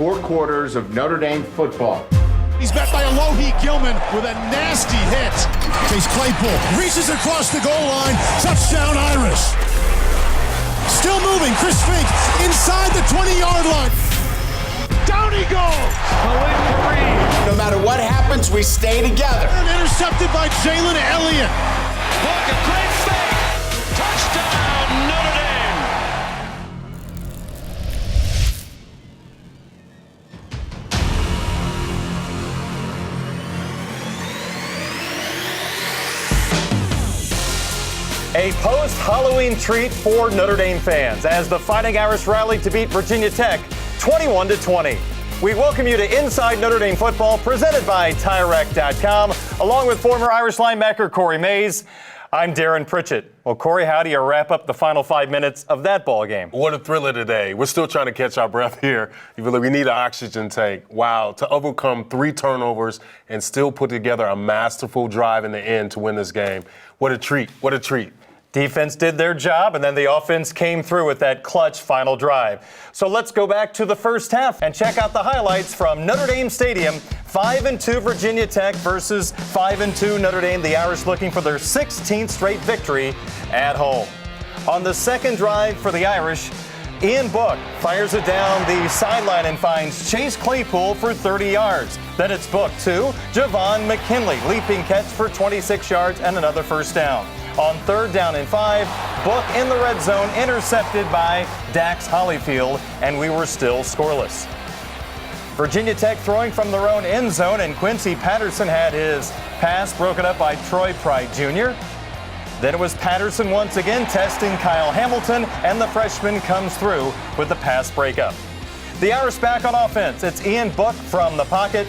4 quarters of Notre Dame football. He's met by Alohi Gilman with a nasty hit. Chase Claypool reaches across the goal line. Touchdown Irish. Still moving. Chris Fink inside the 20-yard line. Down he goes. No matter what happens, we stay together. And intercepted by Jalen Elliott. Look, a great fake. Touchdown, Notre Dame. A post-Halloween treat for Notre Dame fans as the Fighting Irish rallied to beat Virginia Tech 21-20. We welcome you to Inside Notre Dame Football, presented by TireRack.com, along with former Irish linebacker Corey Mays. I'm Darren Pritchett. Well, Corey, how do you wrap up the final 5 minutes of that ball game? What a thriller today. We're still trying to catch our breath here. We need an oxygen tank. Wow, to overcome 3 turnovers and still put together a masterful drive in the end to win this game. What a treat. What a treat. Defense did their job, and then the offense came through with that clutch final drive. So let's go back to the first half and check out the highlights from Notre Dame Stadium. 5-2 Virginia Tech versus 5-2 Notre Dame. The Irish looking for their 16th straight victory at home. On the second drive for the Irish, Ian Book fires it down the sideline and finds Chase Claypool for 30 yards. Then it's Book to Javon McKinley, leaping catch for 26 yards and another first down. On 3rd down and 5, Book in the red zone, intercepted by Dax Hollifield, and we were still scoreless. Virginia Tech throwing from their own end zone, and Quincy Patterson had his pass broken up by Troy Pride Jr. Then it was Patterson once again testing Kyle Hamilton, and the freshman comes through with the pass breakup. The Irish back on offense. It's Ian Book from the pocket,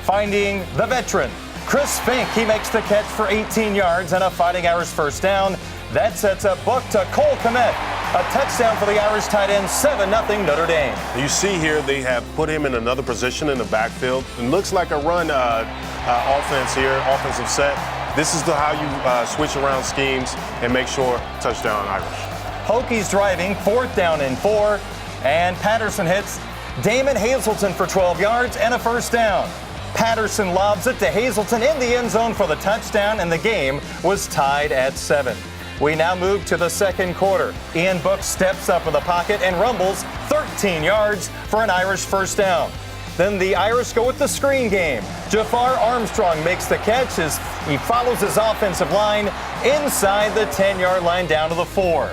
finding the veteran, Chris Fink. He makes the catch for 18 yards and a Fighting Irish first down. That sets up Book to Cole Kmet. A touchdown for the Irish tight end, 7-0 Notre Dame. You see here they have put him in another position in the backfield. It looks like a run offense here, offensive set. This is how you switch around schemes and make sure touchdown Irish. Hokies driving, 4th down and 4, and Patterson hits Damon Hazelton for 12 yards and a first down. Patterson lobs it to Hazelton in the end zone for the touchdown, and the game was tied at 7. We now move to the second quarter. Ian Book steps up in the pocket and rumbles 13 yards for an Irish first down. Then the Irish go with the screen game. Jafar Armstrong makes the catch as he follows his offensive line inside the 10-yard line down to the 4.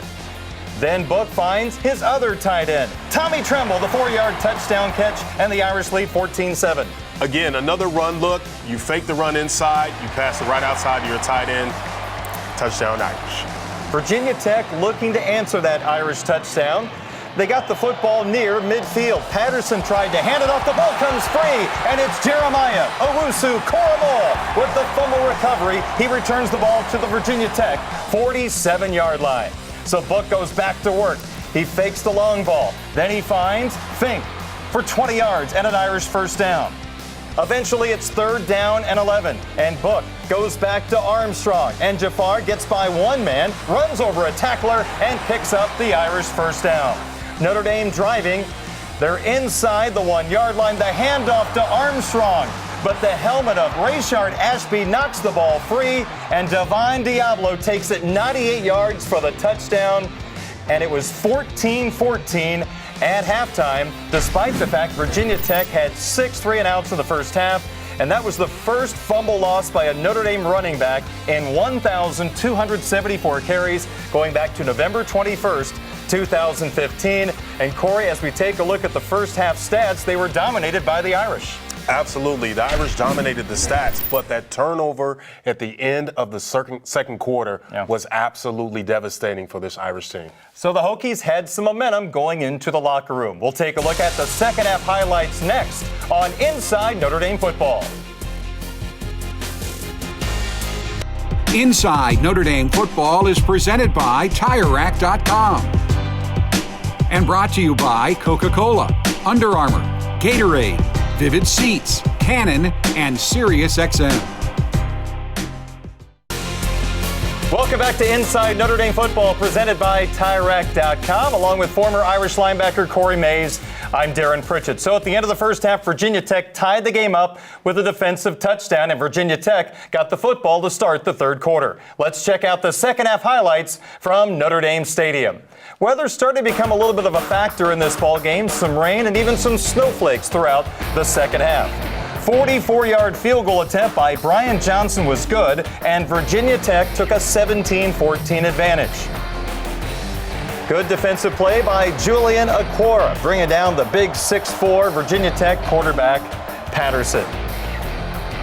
Then Book finds his other tight end, Tommy Tremble, the 4-yard touchdown catch, and the Irish lead 14-7. Again, another run look. You fake the run inside. You pass it right outside to your tight end. Touchdown Irish. Virginia Tech looking to answer that Irish touchdown. They got the football near midfield. Patterson tried to hand it off. The ball comes free, and it's Jeremiah Owusu-Koramoah with the fumble recovery. He returns the ball to the Virginia Tech 47-yard line. So Book goes back to work. He fakes the long ball. Then he finds Fink for 20 yards and an Irish first down. Eventually, it's 3rd down and 11, and Book goes back to Armstrong, and Jafar gets by one man, runs over a tackler, and picks up the Irish first down. Notre Dame driving. They're inside the 1-yard line. The handoff to Armstrong, but the helmet of Rayshard Ashby knocks the ball free, and Devon Diablo takes it 98 yards for the touchdown, and it was 14-14 at halftime, despite the fact Virginia Tech had 6 3-and-outs in the first half, and that was the first fumble loss by a Notre Dame running back in 1,274 carries going back to November 21st, 2015. And Corey, as we take a look at the first half stats, they were dominated by the Irish. Absolutely. The Irish dominated the stats, but that turnover at the end of the second quarter was absolutely devastating for this Irish team. So the Hokies had some momentum going into the locker room. We'll take a look at the second half highlights next on Inside Notre Dame Football. Inside Notre Dame Football is presented by TireRack.com and brought to you by Coca-Cola, Under Armour, Gatorade, Vivid Seats, Canon, and SiriusXM. Welcome Welcome back to Inside Notre Dame Football, presented by TireRack.com, along with former Irish linebacker Corey Mays. I'm Darren Pritchett. So at the end of the first half, Virginia Tech tied the game up with a defensive touchdown, and Virginia Tech got the football to start the third quarter. Let's check out the second half highlights from Notre Dame Stadium. Weather started to become a little bit of a factor in this ball game, some rain and even some snowflakes throughout the second half. 44-yard field goal attempt by Brian Johnson was good, and Virginia Tech took a 17-14 advantage. Good defensive play by Julian Aquara, bringing down the big 6'4" Virginia Tech quarterback, Patterson.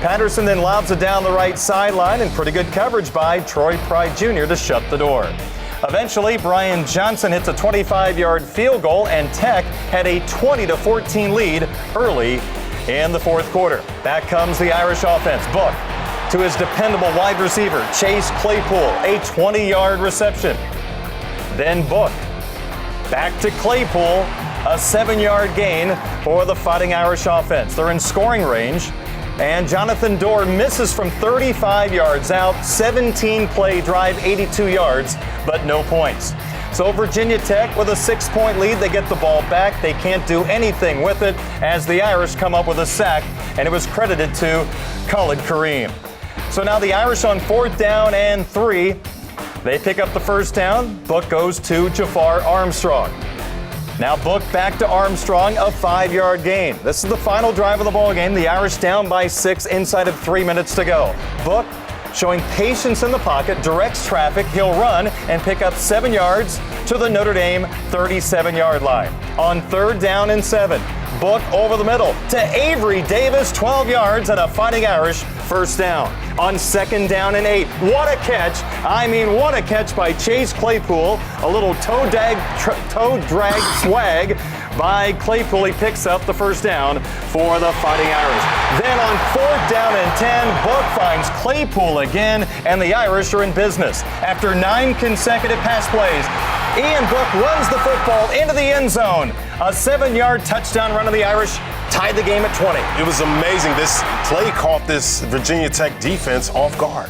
Patterson then lobs it down the right sideline, and pretty good coverage by Troy Pride Jr. to shut the door. Eventually, Brian Johnson hits a 25-yard field goal, and Tech had a 20-14 lead early in the fourth quarter. Back comes the Irish offense. Book to his dependable wide receiver, Chase Claypool, a 20-yard reception. Then Book back to Claypool, a 7-yard gain for the Fighting Irish offense. They're in scoring range, and Jonathan Dorr misses from 35 yards out, 17-play drive, 82 yards, but no points. So Virginia Tech with a 6-point lead, they get the ball back. They can't do anything with it as the Irish come up with a sack, and it was credited to Khalid Kareem. So now the Irish on 4th down and 3. They pick up the first down. Book goes to Jafar Armstrong. Now Book back to Armstrong, a 5-yard gain. This is the final drive of the ball game. The Irish down by 6 inside of 3 minutes to go. Book showing patience in the pocket, directs traffic. He'll run and pick up 7 yards to the Notre Dame 37-yard line. On 3rd down and 7, Book over the middle to Avery Davis, 12 yards and a Fighting Irish first down. On 2nd down and 8, what a catch. I mean, what a catch by Chase Claypool. A little toe drag swag by Claypool. He picks up the first down for the Fighting Irish. Then on 4th down and 10, Book finds Claypool again, and the Irish are in business. After 9 consecutive pass plays, Ian Book runs the football into the end zone. A 7-yard touchdown run of the Irish tied the game at 20. It was amazing. This play caught this Virginia Tech defense off guard.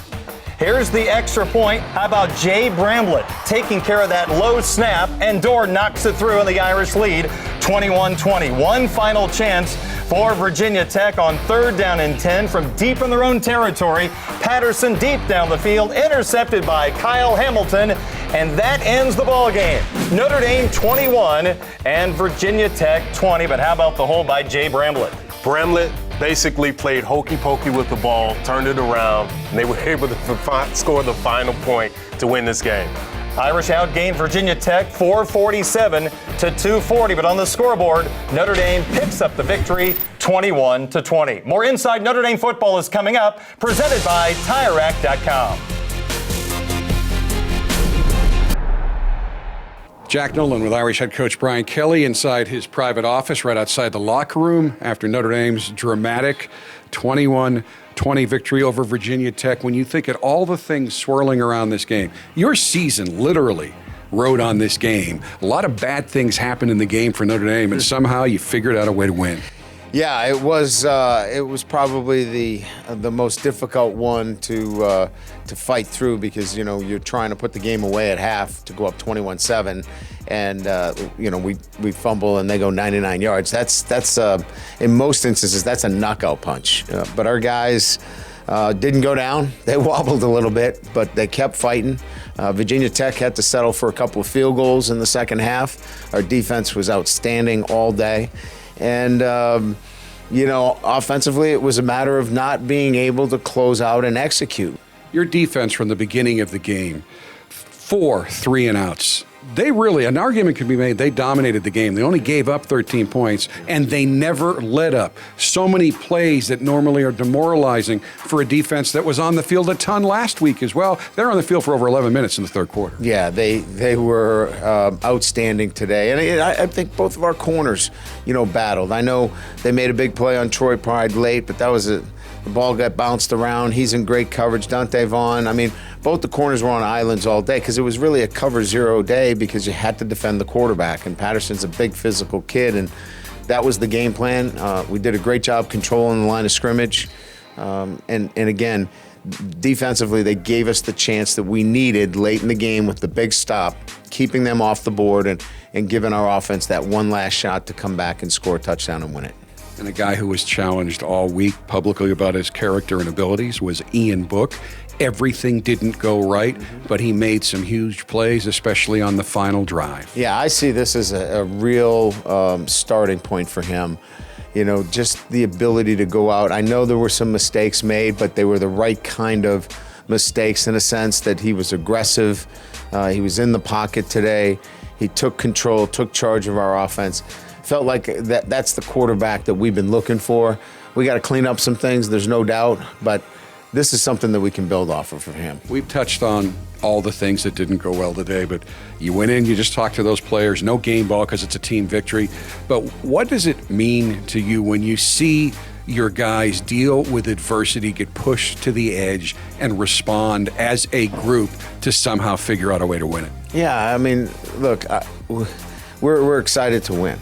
Here's the extra point. How about Jay Bramblett taking care of that low snap, and Dorr knocks it through and the Irish lead 21-20. One final chance for Virginia Tech on 3rd down and 10 from deep in their own territory. Patterson deep down the field, intercepted by Kyle Hamilton, and that ends the ball game. Notre Dame 21 and Virginia Tech 20. But how about the hold by Jay Bramblett? Bramlett basically played hokey pokey with the ball, turned it around, and they were able to score the final point to win this game. Irish outgained Virginia Tech 447 to 240, but on the scoreboard, Notre Dame picks up the victory 21-20. More Inside Notre Dame Football is coming up, presented by TireRack.com. Jack Nolan with Irish head coach Brian Kelly inside his private office right outside the locker room after Notre Dame's dramatic 21-20 victory over Virginia Tech. When you think of all the things swirling around this game, your season literally rode on this game. A lot of bad things happened in the game for Notre Dame, and somehow you figured out a way to win. Yeah, it was probably the most difficult one to fight through because you're trying to put the game away at half to go up 21-7, and we fumble and they go 99 yards. That's in most instances that's a knockout punch. But our guys didn't go down. They wobbled a little bit, but they kept fighting. Virginia Tech had to settle for a couple of field goals in the second half. Our defense was outstanding all day. And, offensively, it was a matter of not being able to close out and execute. Your defense from the beginning of the game, 4 3-and-outs. They really, an argument could be made, they dominated the game. They only gave up 13 points, and they never let up. So many plays that normally are demoralizing for a defense that was on the field a ton last week as well. They're on the field for over 11 minutes in the third quarter. Yeah, they were outstanding today. And I think both of our corners, battled. I know they made a big play on Troy Pride late, but that was the ball got bounced around. He's in great coverage. Dante Vaughn, both the corners were on islands all day because it was really a cover zero day because you had to defend the quarterback. And Patterson's a big physical kid, and that was the game plan. We did a great job controlling the line of scrimmage. And again, defensively, they gave us the chance that we needed late in the game with the big stop, keeping them off the board and giving our offense that one last shot to come back and score a touchdown and win it. And a guy who was challenged all week publicly about his character and abilities was Ian Book. Everything didn't go right, but he made some huge plays, especially on the final drive. Yeah, I see this as a real starting point for him. You know, just the ability to go out. I know there were some mistakes made, but they were the right kind of mistakes in a sense that he was aggressive. He was in the pocket today. He took control, took charge of our offense. Felt like that's the quarterback that we've been looking for. We got to clean up some things, there's no doubt, but this is something that we can build off of for him. We've touched on all the things that didn't go well today, but you went in, you just talked to those players, no game ball because it's a team victory. But what does it mean to you when you see your guys deal with adversity, get pushed to the edge, and respond as a group to somehow figure out a way to win it? Yeah, I mean, look, we're excited to win,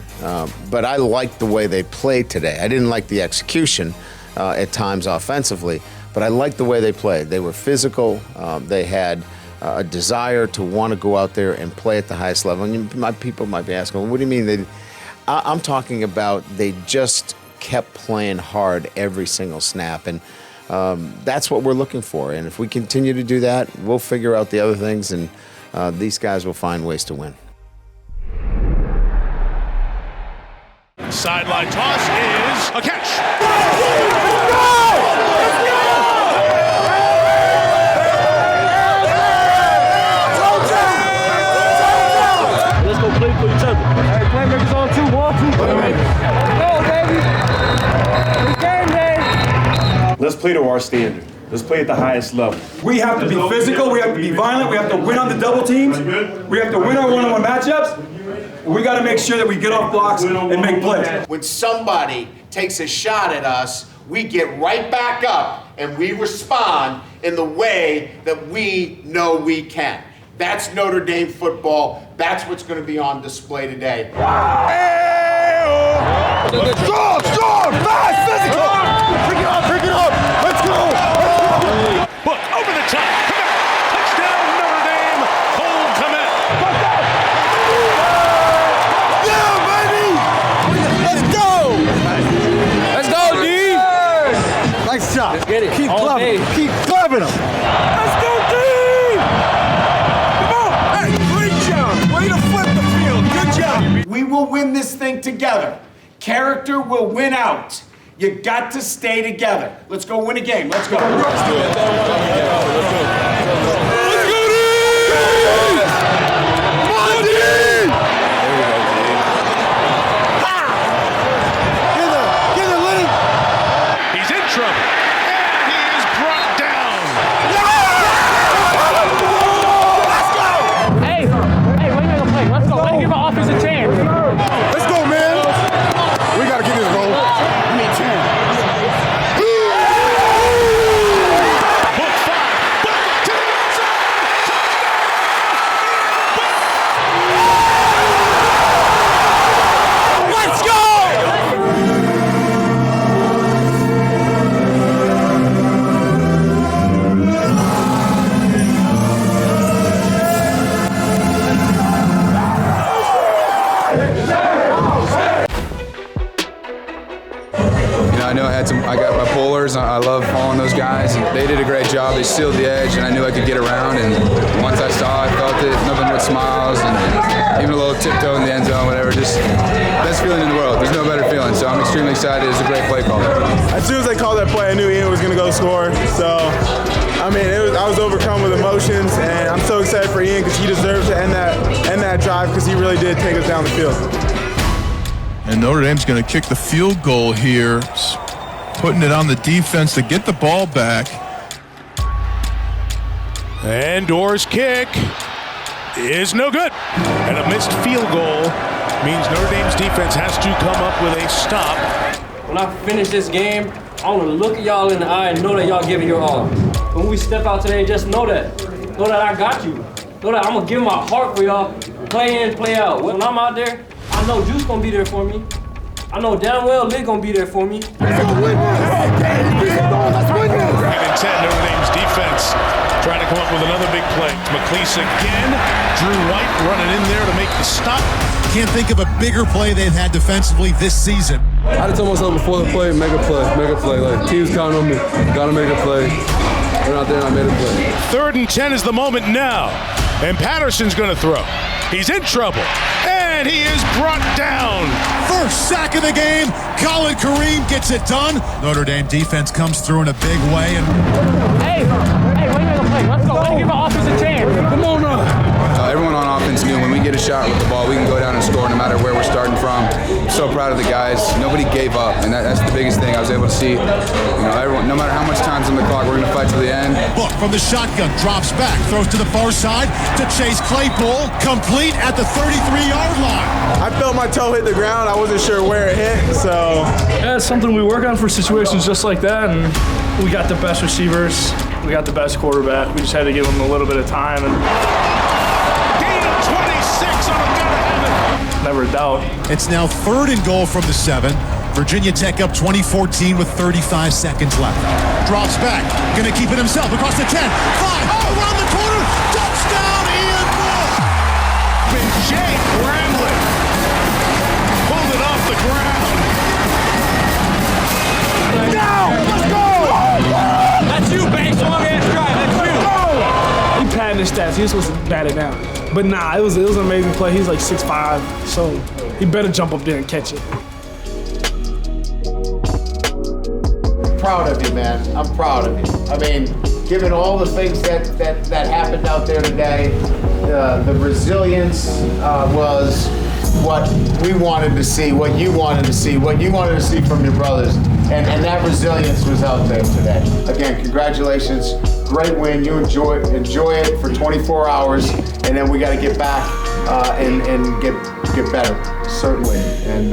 but I liked the way they played today. I didn't like the execution at times offensively, but I liked the way they played. They were physical. They had a desire to want to go out there and play at the highest level. And my people might be asking, well, what do you mean? I'm talking about they just kept playing hard every single snap, and that's what we're looking for. And if we continue to do that, we'll figure out the other things, and these guys will find ways to win. Sideline toss is a catch. Let's go play for each other. Hey, playmakers on 2, 1, 2. Go, baby. It's game day. Let's play to our standard. Let's play at the highest level. We have to be physical. We have to be violent. We have to win on the double teams. We have to win our one-on-one matchups. We got to make sure that we get off blocks and make plays. When somebody takes a shot at us, we get right back up and we respond in the way that we know we can. That's Notre Dame football. That's what's going to be on display today. Strong, fast, physical. Pick it up. Let's go. Book over the top. Touchdown Notre Dame. Hold commit. Yeah, baby. Let's go. Let's go, D. Nice shot. Let's get it. Keep All clubbing. day. Keep clubbing them. Let's go, team. Come on. Hey, great job. Way to flip the field. Good job. We will win this thing together. Character will win out. You got to stay together. Let's go win a game. Let's go. Let's do it. Let's go, team. Come on, team. Get it, Lenny. He's in trouble. And he is brought down. Hey, why you make a play? Let's go. Let's give our offense a chance. Let's go, man. We got to get this roll. I got my pullers. I love following those guys, and they did a great job. They sealed the edge, and I knew I could get around. And once I saw it, felt it, nothing but smiles, and even a little tiptoe in the end zone, whatever. Just best feeling in the world. There's no better feeling. So I'm extremely excited. It was a great play call. As soon as they called that play, I knew Ian was going to go score. So, I mean, I was overcome with emotions, and I'm so excited for Ian because he deserves to end that drive because he really did take us down the field. And Notre Dame's going to kick the field goal here, putting it on the defense to get the ball back. And Doerr's kick is no good. And a missed field goal means Notre Dame's defense has to come up with a stop. When I finish this game, I want to look at y'all in the eye and know that y'all giving your all. When we step out today, just know that. Know that I got you. Know that I'm going to give my heart for y'all, play in, play out. When I'm out there, I know Juice going to be there for me. I know damn well Lee gonna be there for me. Second and 10, Notre Dame's defense trying to come up with another big play. McLeese again. Drew White running in there to make the stop. Can't think of a bigger play they've had defensively this season. I had to tell myself before the play, make a play. Like, team's counting on me, gotta make a play. Went out there and I made a play. 3rd and 10 is the moment now. And Patterson's gonna throw. He's in trouble. And he is brought down. First sack of the game, Khalid Kareem gets it done. Notre Dame defense comes through in a big way. Hey, what are you gonna play? Let's go. Let's give our offense a chance. Come on now. Everyone on offense knew when we get a shot with the ball, we can go down and score no matter where we're starting from. I'm so proud of the guys. Nobody gave up, and that's the biggest thing I was able to see. Everyone, no matter how much time's on the clock, we're going to fight to the end. Book from the shotgun, drops back, throws to the far side to Chase Claypool, complete at the 33-yard line. I felt my toe hit the ground. I wasn't sure where it hit, so. Yeah, it's something we work on for situations just like that, and we got the best receivers. We got the best quarterback. We just had to give him a little bit of time. Gain of 26 on a never doubt. It's now 3rd and goal from the 7. Virginia Tech up 2014 with 35 seconds left. Drops back, gonna keep it himself across the 10, 5, around the corner, touchdown Ian Book! And Jake Bramlett pulled it off the ground. Now, let's go! That's you, Banks. Long ass drive. That's you. He padded his stats. He was supposed to bat it down. But nah, it was an amazing play. He's like 6'5", so he better jump up there and catch it. Proud of you, man. I'm proud of you. I mean, given all the things that happened out there today, the resilience was what we wanted to see, what you wanted to see, what you wanted to see from your brothers, and that resilience was out there today. Again, congratulations. Great win. You enjoy it for 24 hours, and then we got to get back and get better, certainly, and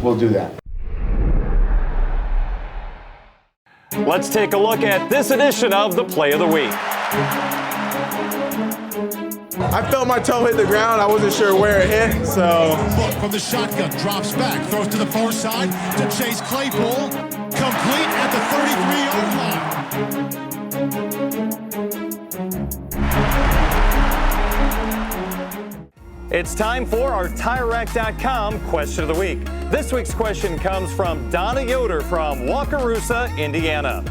we'll do that. Let's take a look at this edition of the Play of the Week. I felt my toe hit the ground. I wasn't sure where it hit, so. Book from the shotgun, drops back, throws to the far side to Chase Claypool, complete at the 33-yard line. It's time for our TireRack.com question of the week. This week's question comes from Donna Yoder from Wakarusa, Indiana.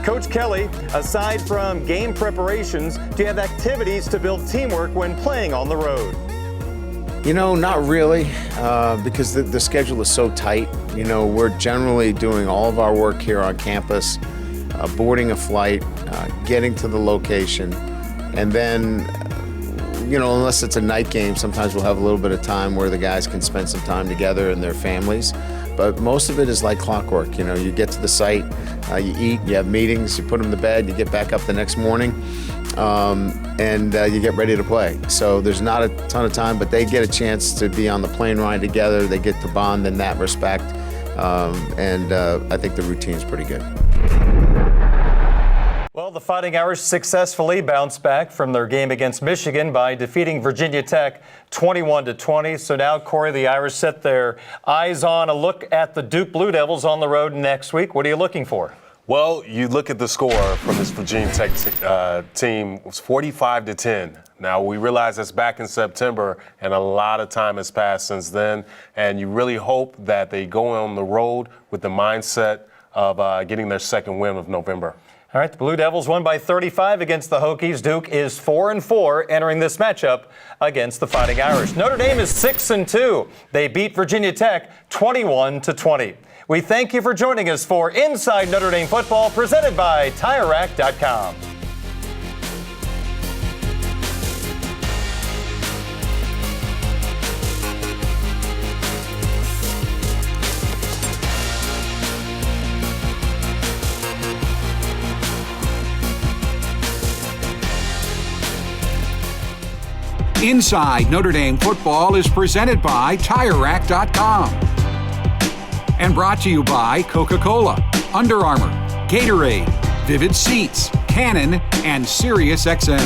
Coach Kelly, aside from game preparations, do you have activities to build teamwork when playing on the road? You know, not really, because the schedule is so tight. You know, we're generally doing all of our work here on campus, boarding a flight, getting to the location, and then, you know, unless it's a night game, sometimes we'll have a little bit of time where the guys can spend some time together and their families. But most of it is like clockwork. You know, you get to the site, you eat, you have meetings, you put them to bed, you get back up the next morning, and you get ready to play. So there's not a ton of time, but they get a chance to be on the plane ride together. They get to bond in that respect, and I think the routine's pretty good. Well, the Fighting Irish successfully bounced back from their game against Michigan by defeating Virginia Tech 21-20. So now, Corey, the Irish set their eyes on a look at the Duke Blue Devils on the road next week. What are you looking for? Well, you look at the score from this Virginia Tech team. It was 45-10. Now, we realize that's back in September, and a lot of time has passed since then. And you really hope that they go on the road with the mindset of getting their second win of November. All right, the Blue Devils won by 35 against the Hokies. Duke is 4-4 entering this matchup against the Fighting Irish. Notre Dame is 6-2. They beat Virginia Tech 21-20. We thank you for joining us for Inside Notre Dame Football, presented by TireRack.com. Inside Notre Dame Football is presented by TireRack.com and brought to you by Coca-Cola, Under Armour, Gatorade, Vivid Seats, Canon, and SiriusXM.